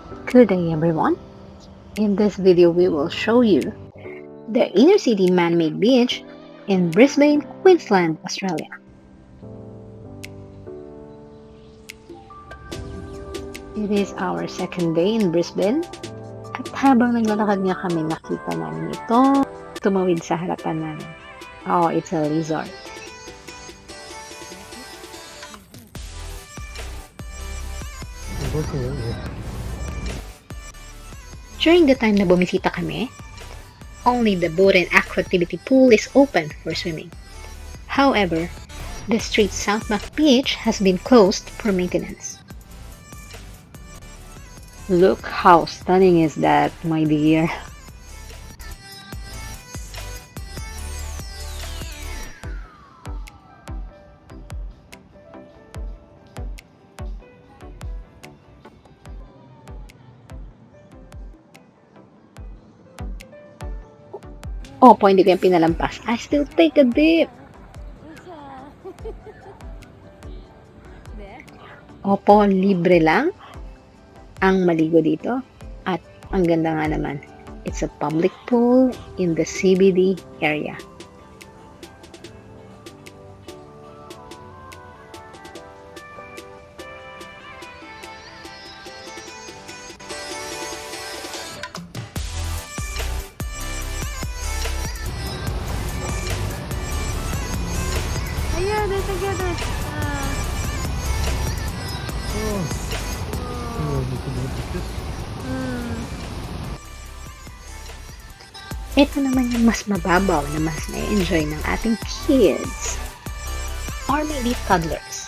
Good day everyone. In this video we will show you the inner city man-made beach in Brisbane, Queensland, Australia. It is our second day in Brisbane at habang naglalakad nga kami nakita namin ito tumawid sa harapan namin. Oh, it's a resort. During the time na bumisita kami, only the boat and aqua activity pool is open for swimming. However, the street Southbank Beach has been closed for maintenance. Look how stunning is that, my dear. Opo, hindi ko yung pinalampas. I still take a dip. Opo, libre lang ang maligo dito. At ang ganda nga naman, it's a public pool in the CBD area. Yeah, they're together. Ito naman yung mas mababaw na mas na-enjoy ng ating kids or maybe toddlers.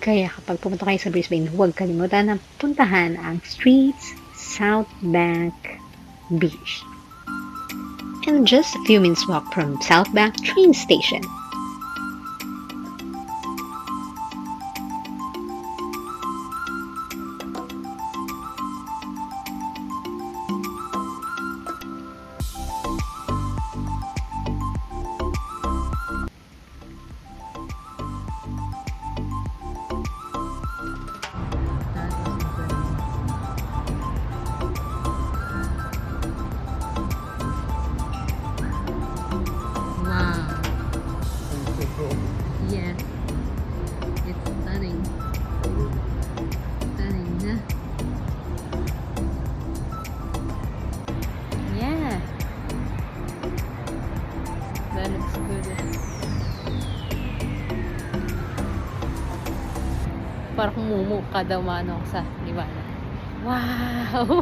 Kaya kapag pumunta kayo sa Brisbane, huwag kalimutan na puntahan ang Streets Southbank Beach. And just a few minutes walk from Southbank train station. Wow. Yes. It's stunning. Stunning, huh? Yeah. That looks good. Parang mumu ka daw mano sa liwanag. Wow!